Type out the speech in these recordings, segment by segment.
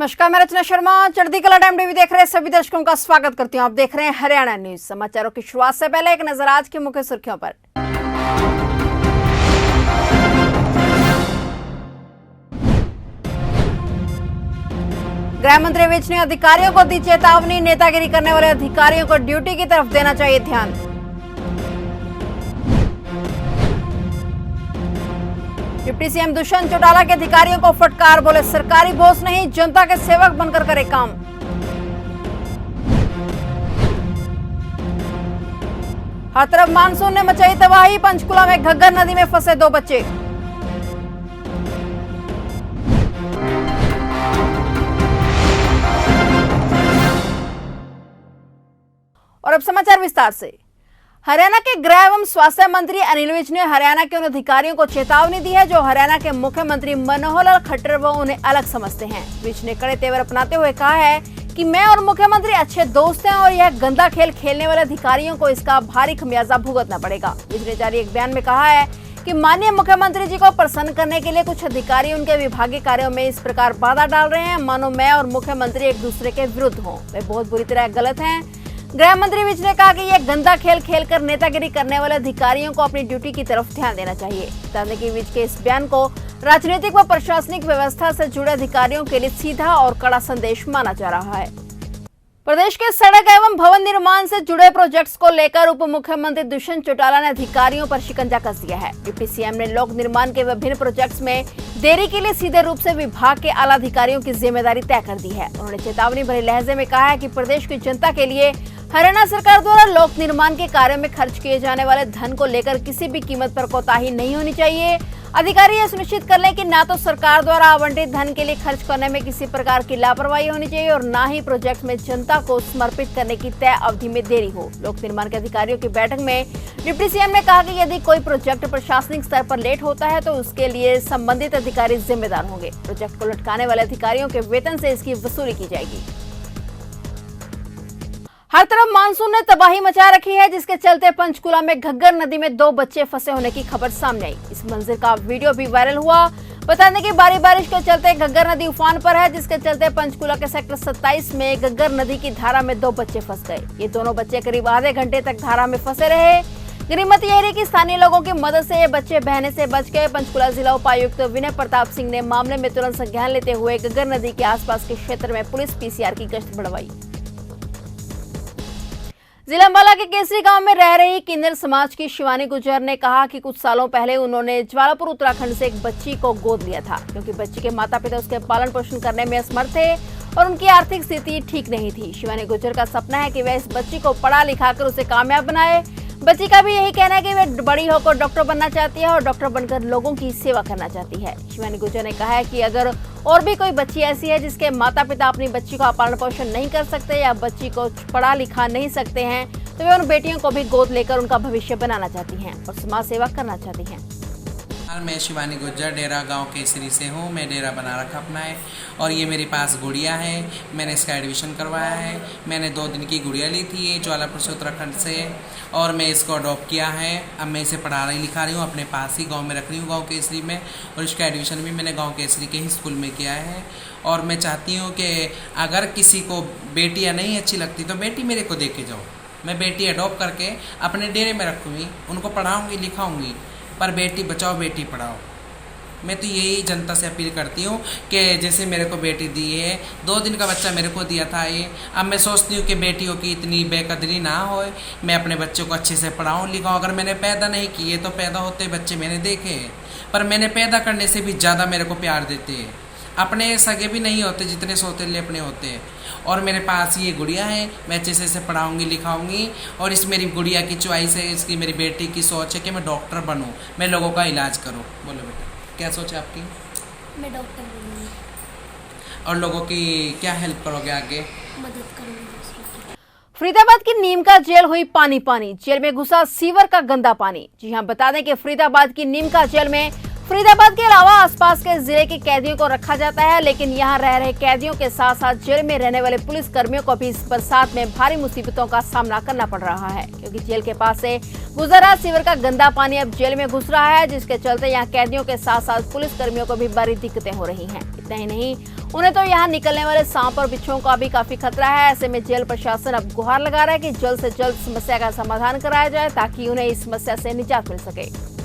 नमस्कार, मैं रचना शर्मा। चढ़ती कला टाइम टीवी देख रहे सभी दर्शकों का स्वागत करती हूं। आप देख रहे हैं हरियाणा न्यूज। समाचारों की शुरुआत से पहले एक नजर आज की मुख्य सुर्खियों पर। गृह मंत्री विज ने अधिकारियों को दी चेतावनी, नेतागिरी करने वाले अधिकारियों को ड्यूटी की तरफ देना चाहिए ध्यान। डिप्टी सीएम दुष्यंत चौटाला के अधिकारियों को फटकार, बोले सरकारी बोझ नहीं, जनता के सेवक बनकर करे काम। हर तरफ मानसून ने मचाई तबाही, पंचकुला में घग्गर नदी में फंसे 2 बच्चे। और अब समाचार विस्तार से। हरियाणा के गृह एवं स्वास्थ्य मंत्री अनिल विज ने हरियाणा के उन अधिकारियों को चेतावनी दी है जो हरियाणा के मुख्यमंत्री मनोहर लाल खट्टर व उन्हें अलग समझते हैं। विज ने कड़े तेवर अपनाते हुए कहा है कि मैं और मुख्यमंत्री अच्छे दोस्त हैं और यह गंदा खेल खेलने वाले अधिकारियों को इसका भारी खमियाजा भुगतना पड़ेगा। विज ने जारी एक बयान में कहा है कि माननीय मुख्यमंत्री जी को प्रसन्न करने के लिए कुछ अधिकारी उनके विभागीय कार्यों में इस प्रकार बाधा डाल रहे हैं मानो मैं और मुख्यमंत्री एक दूसरे के विरुद्ध हों। वे बहुत बुरी तरह गलत हैं। गृह मंत्री विज ने कहा कि यह गंदा खेल खेलकर नेतागिरी करने वाले अधिकारियों को अपनी ड्यूटी की तरफ ध्यान देना चाहिए। बता दें कि विज के इस बयान को राजनीतिक व प्रशासनिक व्यवस्था से जुड़े अधिकारियों के लिए सीधा और कड़ा संदेश माना जा रहा है। प्रदेश के सड़क एवं भवन निर्माण से जुड़े प्रोजेक्ट्स को लेकर उप मुख्यमंत्री दुष्यंत चौटाला ने अधिकारियों पर शिकंजा कस दिया है। डिप्टी सीएम ने लोक निर्माण के विभिन्न प्रोजेक्ट्स में देरी के लिए सीधे रूप से विभाग के आला अधिकारियों की जिम्मेदारी तय कर दी है। उन्होंने चेतावनी भरे लहजे में कहा है कि प्रदेश की जनता के लिए हरियाणा सरकार द्वारा लोक निर्माण के कार्यों में खर्च किए जाने वाले धन को लेकर किसी भी कीमत पर कोताही नहीं होनी चाहिए। अधिकारी यह सुनिश्चित कर लें कि ना तो सरकार द्वारा आवंटित धन के लिए खर्च करने में किसी प्रकार की लापरवाही होनी चाहिए और ना ही प्रोजेक्ट में जनता को समर्पित करने की तय अवधि में देरी हो। लोक निर्माण के अधिकारियों की बैठक में डिप्टी सीएम ने कहा कि यदि कोई प्रोजेक्ट प्रशासनिक स्तर पर लेट होता है तो उसके लिए संबंधित अधिकारी जिम्मेदार होंगे। प्रोजेक्ट को लटकाने वाले अधिकारियों के वेतन से इसकी वसूली की जाएगी। हर तरफ मानसून ने तबाही मचा रखी है, जिसके चलते पंचकुला में घग्गर नदी में 2 बच्चे फंसे होने की खबर सामने आई। इस मंजर का वीडियो भी वायरल हुआ। बता दें कि भारी बारिश के चलते घग्गर नदी उफान पर है, जिसके चलते पंचकुला के सेक्टर 27 में घग्गर नदी की धारा में 2 बच्चे फंस गए। ये दोनों बच्चे करीब आधे घंटे तक धारा में फंसे रहे। गनीमत यह रही कि स्थानीय लोगों की मदद से ये बच्चे बहने से बच गए। पंचकुला जिला उपायुक्त विनय प्रताप सिंह ने मामले में तुरंत संज्ञान लेते हुए घग्गर नदी के आसपास के क्षेत्र में पुलिस पीसीआर की गश्त बढ़वाई। जिला अंबाला के केसरी गांव में रह रही किन्नर समाज की शिवानी गुर्जर ने कहा कि कुछ सालों पहले उन्होंने ज्वालापुर उत्तराखंड से एक बच्ची को गोद लिया था, क्योंकि बच्ची के माता पिता उसके पालन पोषण करने में असमर्थ थे और उनकी आर्थिक स्थिति ठीक नहीं थी। शिवानी गुर्जर का सपना है कि वह इस बच्ची को पढ़ा लिखाकर उसे कामयाब बनाए। बच्ची का भी यही कहना है कि वह बड़ी होकर डॉक्टर बनना चाहती है और डॉक्टर बनकर लोगों की सेवा करना चाहती है। शिवानी गुर्जर ने कहा है कि अगर और भी कोई बच्ची ऐसी है जिसके माता पिता अपनी बच्ची का पालन पोषण नहीं कर सकते या बच्ची को पढ़ा लिखा नहीं सकते हैं तो वे उन बेटियों को भी गोद लेकर उनका भविष्य बनाना चाहती हैं और समाज सेवा करना चाहती हैं। मैं शिवानी गुर्जर डेरा गांव केसरी से हूं। मैं डेरा बना रखा अपना है और ये मेरे पास गुड़िया है। मैंने इसका एडमिशन करवाया है। मैंने 2 दिन की गुड़िया ली थी ज्वालापुर से उत्तराखंड से और मैं इसको अडॉप्ट किया है। अब मैं इसे पढ़ा रही लिखा रही हूँ, अपने पास ही गांव में रख रही हूँ, गांव केसरी में। और इसका एडमिशन भी मैंने गांव केसरी के ही स्कूल में किया है। और मैं चाहती हूँ कि अगर किसी को बेटियाँ नहीं अच्छी लगती तो बेटी मेरे को दे के जाओ। मैं बेटी अडॉप्ट करके अपने डेरे में रखूँगी, उनको पढ़ाऊँगी लिखाऊँगी, पर बेटी बचाओ बेटी पढ़ाओ। मैं तो यही जनता से अपील करती हूँ कि जैसे मेरे को बेटी दी है, 2 दिन का बच्चा मेरे को दिया था ये। अब मैं सोचती हूँ कि बेटियों की इतनी बेकदरी ना हो, मैं अपने बच्चों को अच्छे से पढ़ाऊँ लिखाऊँ। अगर मैंने पैदा नहीं किए तो पैदा होते बच्चे मैंने देखे हैं, पर मैंने पैदा करने से भी ज़्यादा मेरे को प्यार देते हैं। अपने सगे भी नहीं होते जितने सौतेले अपने होते हैं। और मेरे पास ये गुड़िया है, मैं अच्छे से इसे पढ़ाऊँगी लिखाऊँगी। और इस मेरी गुड़िया की चॉइस है, इसकी मेरी बेटी की सोच है कि मैं डॉक्टर बनूँ, मैं लोगों का इलाज करूँ। बोलो बेटा, क्या सोच है आपकी? मैं डॉक्टर बनूँगी और लोगों की क्या हेल्प करोगे आगे? मदद करूँगी। फरीदाबाद की नीम का जेल हुई पानी पानी, जेल में घुसा सीवर का गंदा पानी। जी हां, बता दें कि फरीदाबाद की नीम का जेल में फरीदाबाद के अलावा आसपास के जिले के कैदियों को रखा जाता है, लेकिन यहां रह रहे कैदियों के साथ साथ जेल में रहने वाले पुलिस कर्मियों को भी इस बरसात में भारी मुसीबतों का सामना करना पड़ रहा है, क्योंकि जेल के पास से गुजर रहा सीवर का गंदा पानी अब जेल में घुस रहा है, जिसके चलते यहां कैदियों के साथ साथ पुलिस कर्मियों को भी बड़ी दिक्कतें हो रही हैं। इतना ही नहीं, उन्हें तो यहाँ निकलने वाले सांप और बिच्छुओं का भी काफी खतरा है। ऐसे में जेल प्रशासन अब गुहार लगा रहा है कि जल्द से जल्द समस्या का समाधान कराया जाए, ताकि उन्हें इस समस्या से निजात मिल सके।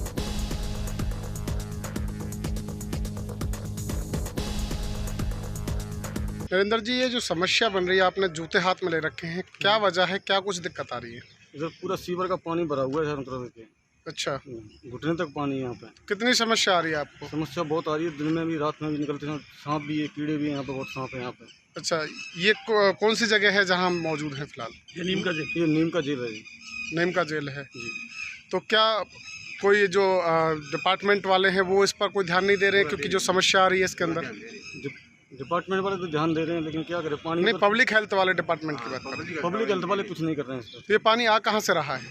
नरेंद्र जी, ये जो समस्या बन रही है, आपने जूते हाथ में ले रखे हैं, क्या वजह है, क्या कुछ दिक्कत आ रही है? इधर पूरा सीवर का पानी भरा हुआ है चारों तरफ के। अच्छा, घुटने तक पानी है यहाँ पे। कितनी समस्या आ रही है आपको? समस्या बहुत आ रही है, दिन में भी रात में भी निकलते हैं, सांप भी है, कीड़े भी हैं यहाँ पे, बहुत सांप है यहाँ पे। अच्छा, ये कौन सी जगह है जहाँ हम मौजूद हैं फिलहाल? ये नीम का जेल, ये नीम का जेल है। नीम का जेल है जी। तो क्या कोई जो डिपार्टमेंट वाले हैं वो इस पर कोई ध्यान नहीं दे रहे हैं, क्योंकि जो समस्या आ रही है इसके अंदर? डिपार्टमेंट वाले तो ध्यान दे रहे हैं, लेकिन क्या करें, पानी नहीं, पब्लिक हेल्थ वाले डिपार्टमेंट की बात कर रहे हैं। पब्लिक हेल्थ वाले कुछ नहीं कर रहे हैं इस पर। तो ये पानी आ कहाँ से रहा है?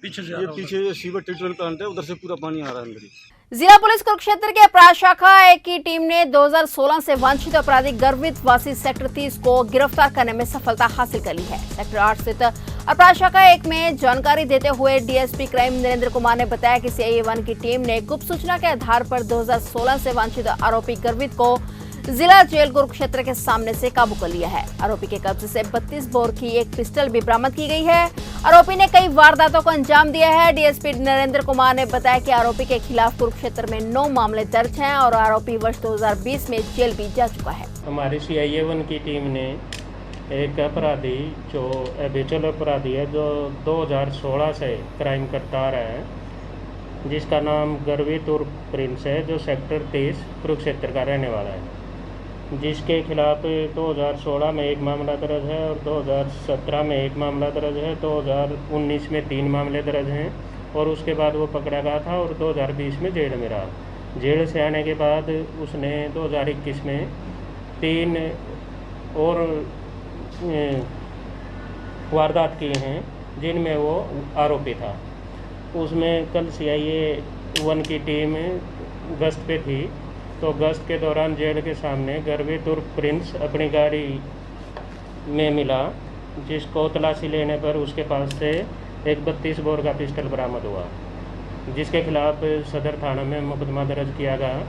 पीछे से ये पीछे ये सीवर ट्रीटमेंट प्लांट है, उधर से पूरा पानी आ रहा है अंदर ही। जिला पुलिस कुरुक्षेत्र के अपराध शाखा एक की टीम ने 2016 से वंचित अपराधी गर्वित वासी सेक्टर 30 को गिरफ्तार करने में सफलता हासिल कर ली है। सेक्टर 8 स्थित अपराध शाखा 1 में जानकारी देते हुए डीएसपी क्राइम नरेंद्र कुमार ने बताया कि सीआईए 1 की टीम ने गुप्त सूचना के आधार पर 2016 से वंचित आरोपी गर्वित को जिला जेल कुरुक्षेत्र के सामने से काबू कर लिया है। आरोपी के कब्जे से 32 बोर की एक पिस्टल भी बरामद की गई है। आरोपी ने कई वारदातों को अंजाम दिया है। डीएसपी नरेंद्र कुमार ने बताया कि आरोपी के खिलाफ कुरुक्षेत्र में 9 मामले दर्ज हैं और आरोपी वर्ष 2020 में जेल भी जा चुका है। हमारी सीआईए 1 की टीम ने एक अपराधी जो हैबिचुअल अपराधी है, जो 2016 से क्राइम करता रहा है, जिसका नाम गर्वित उर्फ प्रिंस है, जो सेक्टर 30 कुरुक्षेत्र का रहने वाला है, जिसके खिलाफ 2016 में एक मामला दर्ज है और 2017 में एक मामला दर्ज है, 2019 में 3 मामले दर्ज हैं और उसके बाद वो पकड़ा गया था और 2020 में जेल में रहा। जेल से आने के बाद उसने 2021 में 3 और वारदात किए हैं, जिनमें वो आरोपी था। उसमें कल सीआईए 1 की टीम गश्त पे थी, तो गश्त के दौरान जेल के सामने गर्वित उर्फ प्रिंस अपनी गाड़ी में मिला, जिसको तलाशी लेने पर उसके पास से एक 32 बोर का पिस्टल बरामद हुआ, जिसके खिलाफ सदर थाना में मुकदमा दर्ज किया गया।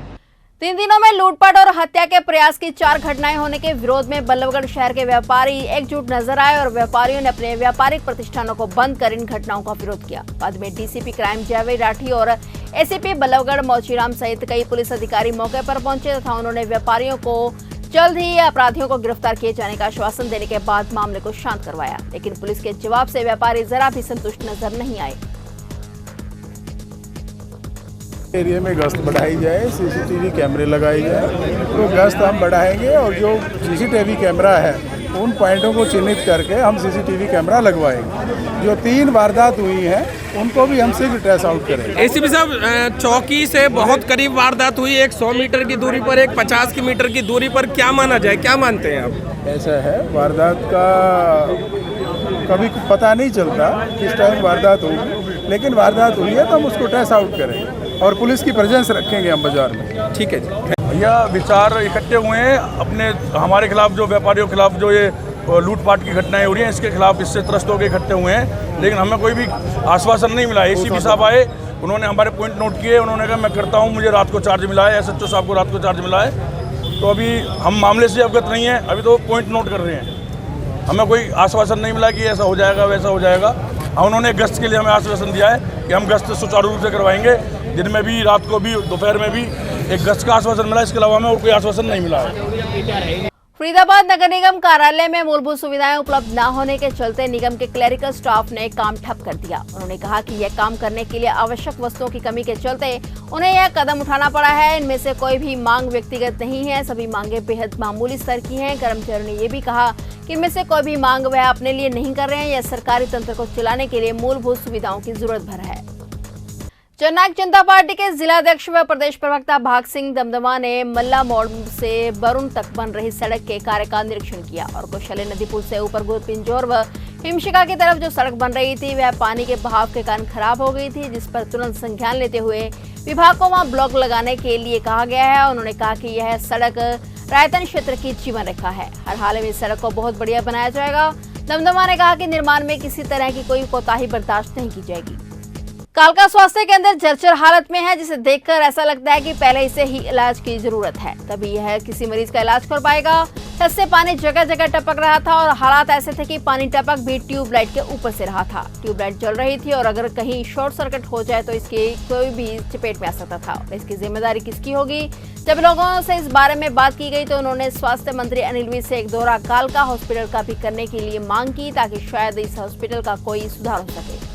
3 दिनों में लूटपाट और हत्या के प्रयास की 4 घटनाएं होने के विरोध में बल्लभगढ़ शहर के व्यापारी एकजुट नजर आए और व्यापारियों ने अपने व्यापारिक प्रतिष्ठानों को बंद कर इन घटनाओं का विरोध किया। बाद में डीसीपी क्राइम जयवीर राठी और एसीपी बल्लभगढ़ मौचीराम सहित कई पुलिस अधिकारी मौके पर पहुंचे तथा उन्होंने व्यापारियों को जल्द ही अपराधियों को गिरफ्तार किए जाने का आश्वासन देने के बाद मामले को शांत करवाया, लेकिन पुलिस के जवाब से व्यापारी जरा भी संतुष्ट नजर नहीं आए। एरिया में गश्त बढ़ाई जाए, सीसीटीवी कैमरे लगाए जाए, तो गश्त हम बढ़ाएंगे और जो सीसीटीवी कैमरा है उन पॉइंटों को चिन्हित करके हम सीसीटीवी कैमरा लगवाएंगे। जो 3 वारदात हुई हैं उनको भी हम शीघ्र ट्रेस आउट करेंगे। एसीपी साहब, चौकी से बहुत करीब वारदात हुई, एक 100 मीटर की दूरी पर, एक 50 मीटर की दूरी पर, क्या माना जाए, क्या मानते हैं आप? ऐसा है, वारदात का कभी पता नहीं चलता किस टाइम वारदात होगी, लेकिन वारदात हुई है तो हम उसको ट्रेस आउट करेंगे और पुलिस की प्रेजेंस रखेंगे हम बाजार में। ठीक है जी। भैया, विचार इकट्ठे हुए हैं अपने हमारे खिलाफ, जो व्यापारियों के खिलाफ जो ये लूटपाट की घटनाएं हो रही हैं, इसके खिलाफ इससे त्रस्त होकर इकट्ठे हुए हैं, लेकिन हमें कोई भी आश्वासन नहीं मिला। एसीपी साहब आए, उन्होंने हमारे पॉइंट नोट किए, उन्होंने कहा मैं करता हूँ, मुझे रात को चार्ज मिला है, एसएचओ साहब को रात को चार्ज मिला है, तो अभी हम मामले से अवगत नहीं हैं, अभी तो पॉइंट नोट कर रहे हैं। हमें कोई आश्वासन नहीं मिला कि ऐसा हो जाएगा वैसा हो जाएगा। उन्होंने गश्त के लिए हमें आश्वासन दिया है कि हम गश्त सुचारू रूप से करवाएंगे, दिन में भी, रात को भी, दोपहर में भी। एक गश्त का आश्वासन मिला, इसके अलावा हमें और कोई आश्वासन नहीं मिला है। फरीदाबाद नगर निगम कार्यालय में मूलभूत सुविधाएं उपलब्ध न होने के चलते निगम के क्लरिकल स्टाफ ने काम ठप कर दिया। उन्होंने कहा कि यह काम करने के लिए आवश्यक वस्तुओं की कमी के चलते उन्हें यह कदम उठाना पड़ा है। इनमें से कोई भी मांग व्यक्तिगत नहीं है, सभी मांगे बेहद मामूली स्तर की हैं। कर्मचारियों ने यह भी कहा कि इनमें से कोई भी मांग वह अपने लिए नहीं कर रहे हैं, यह सरकारी तंत्र को चलाने के लिए मूलभूत सुविधाओं की जरूरत भर है। जननायक जनता पार्टी के जिलाध्यक्ष व प्रदेश प्रवक्ता भाग सिंह दमदमा ने मल्ला मोड़ से बरुण तक बन रही सड़क के कार्य का निरीक्षण किया और कौशले नदी पुल से ऊपर पिंजौर व हिमशिका की तरफ जो सड़क बन रही थी वह पानी के बहाव के कारण खराब हो गई थी, जिस पर तुरंत संज्ञान लेते हुए विभाग को वहां ब्लॉक लगाने के लिए कहा गया है। उन्होंने कहा कि यह सड़क रायतन क्षेत्र की जीवन रेखा है, हर हाल में इस सड़क को बहुत बढ़िया बनाया जाएगा। दमदमा ने कहा कि निर्माण में किसी तरह की कोई कोताही बर्दाश्त नहीं की जाएगी। कालका स्वास्थ्य केंद्र जर्जर हालत में है, जिसे देखकर ऐसा लगता है कि पहले इसे ही इलाज की जरूरत है, तभी यह किसी मरीज का इलाज कर पाएगा। छत से पानी जगह जगह टपक रहा था और हालात ऐसे थे कि पानी टपक भी ट्यूबलाइट के ऊपर से रहा था। ट्यूबलाइट जल रही थी और अगर कहीं शॉर्ट सर्किट हो जाए तो इसकी कोई भी चपेट में आ सकता था। और इसकी जिम्मेदारी किसकी होगी? जब लोगों से इस बारे में बात की गई तो उन्होंने स्वास्थ्य मंत्री अनिल विज से एक दौरा कालका हॉस्पिटल का भी करने के लिए मांग की, ताकि शायद इस हॉस्पिटल का कोई सुधार हो सके।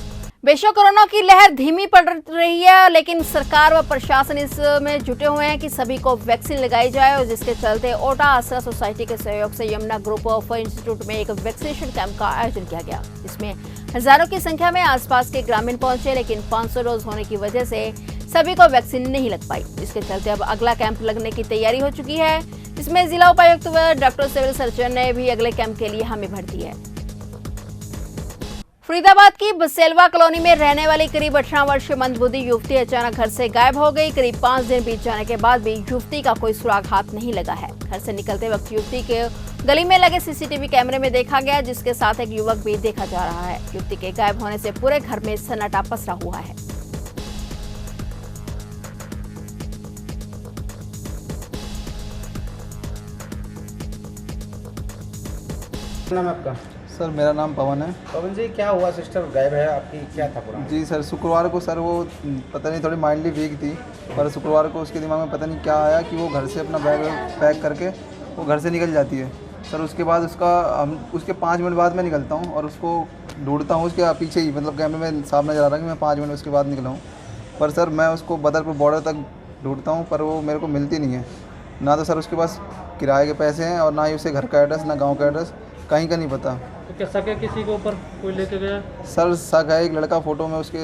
बेशक कोरोना की लहर धीमी पड़ रही है, लेकिन सरकार व प्रशासन इसमें जुटे हुए हैं कि सभी को वैक्सीन लगाई जाए, और जिसके चलते ओटा आसरा सोसाइटी के सहयोग से यमुना ग्रुप ऑफ इंस्टीट्यूट में एक वैक्सीनेशन कैंप का आयोजन किया गया। इसमें हजारों की संख्या में आसपास के ग्रामीण पहुंचे, लेकिन 500 डोज होने की वजह से सभी को वैक्सीन नहीं लग पाई। इसके चलते अब अगला कैंप लगने की तैयारी हो चुकी है। इसमें जिला उपायुक्त व डॉक्टर सिविल सर्जन ने भी अगले कैंप के लिए हामी भर दी है। फरीदाबाद की बसेलवा कॉलोनी में रहने वाली करीब 18 वर्षीय मंदबुद्धि युवती अचानक घर से गायब हो गई। करीब 5 दिन बीत जाने के बाद भी युवती का कोई सुराग हाथ नहीं लगा है। घर से निकलते वक्त युवती के गली में लगे सीसीटीवी कैमरे में देखा गया, जिसके साथ एक युवक भी देखा जा रहा है। युवती के गायब होने से पूरे घर में सन्नाटा पसरा हुआ है। नाम है आपका? सर मेरा नाम पवन है। पवन जी, क्या हुआ? सिस्टर गायब है आपकी, क्या था पूरा? जी सर, शुक्रवार को सर वो पता नहीं थोड़ी माइंडली वीक थी, पर शुक्रवार को उसके दिमाग में पता नहीं क्या आया कि वो घर से अपना बैग पैक करके वो घर से निकल जाती है। सर उसके बाद उसके 5 मिनट बाद मैं निकलता हूँ और उसको ढूंढता हूँ उसके पीछे ही, मतलब कैमरे में साफ नज़र आ रहा है कि मैं 5 मिनट उसके बाद निकला हूँ। पर सर मैं उसको बदरपुर बॉर्डर तक ढूंढता हूँ, पर वो मेरे को मिलती नहीं है। ना तो सर उसके पास किराए के पैसे हैं और ना ही उसे घर का एड्रेस, ना गाँव का एड्रेस, कहीं का नहीं पता। तो क्या शक है किसी के ऊपर कोई लेके गया? सर शक है, एक लड़का फ़ोटो में उसके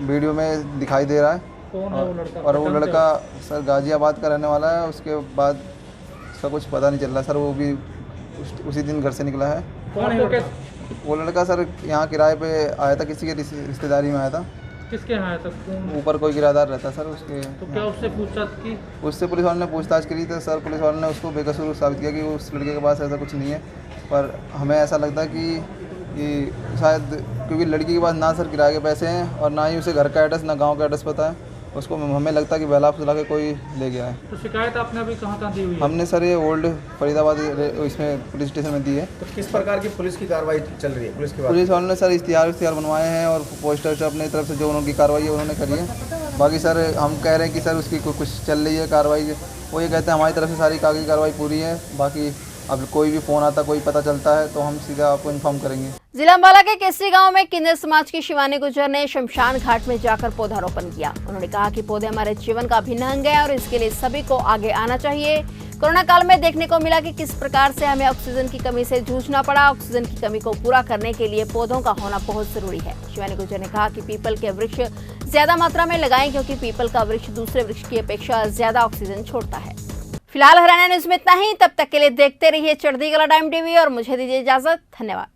वीडियो में दिखाई दे रहा है। कौन है वो लड़का? और वो लड़का सर गाजियाबाद का रहने वाला है। उसके बाद उसका कुछ पता नहीं चल रहा सर, वो भी उसी दिन घर से निकला है। कौन है वो लड़का? सर यहाँ किराए पे आया था, किसी के रिश्तेदारी में आया था। किसके यहाँ आया था? ऊपर कोई किराएदार रहता सर उसके। तो क्या उससे पूछताछ की? उससे पुलिस वालों ने पूछताछ करी, तो सर पुलिस वालों ने उसको बेकसूर साबित किया कि उस लड़के के पास ऐसा कुछ नहीं है। पर हमें ऐसा लगता है कि शायद क्योंकि लड़की के पास ना सर किराए के पैसे हैं और ना ही उसे घर का एड्रेस, ना गांव का एड्रेस पता है, उसको हमें लगता है कि बहला फुसला के कोई ले गया है। तो शिकायत आपने अभी कहाँ दी हुई है? हमने सर ये ओल्ड फरीदाबाद इसमें पुलिस स्टेशन में दी है। तो किस प्रकार की पुलिस की कार्रवाई चल रही है? पुलिस वालों ने सर इश्तिहार बनवाए हैं और पोस्टर अपनी तरफ से जो उनकी कार्रवाई है उन्होंने करी है। बाकी सर हम कह रहे हैं कि सर उसकी कुछ चल रही है कार्रवाई, वो ये कहते हैं हमारी तरफ से सारी कागजी कार्रवाई पूरी है। बाकी अब कोई भी फोन आता, कोई पता चलता है तो हम सीधा आपको इन्फॉर्म करेंगे। जिला अंबाला के केसरी गांव में किन्नर समाज की शिवानी गुर्जर ने शमशान घाट में जाकर पौधारोपण किया। उन्होंने कहा कि पौधे हमारे जीवन का अभिन्न अंग है और इसके लिए सभी को आगे आना चाहिए। कोरोना काल में देखने को मिला कि किस प्रकार से हमें ऑक्सीजन की कमी से जूझना पड़ा। ऑक्सीजन की कमी को पूरा करने के लिए पौधों का होना बहुत जरूरी है। शिवानी गुर्जर ने कहा कि पीपल के वृक्ष ज्यादा मात्रा में लगाएं, क्योंकि पीपल का वृक्ष दूसरे वृक्ष की अपेक्षा ज्यादा ऑक्सीजन छोड़ता है। फिलहाल हरियाणा न्यूज में इतना ही। तब तक के लिए देखते रहिए चढ़ती कला टाइम टीवी और मुझे दीजिए इजाजत। धन्यवाद।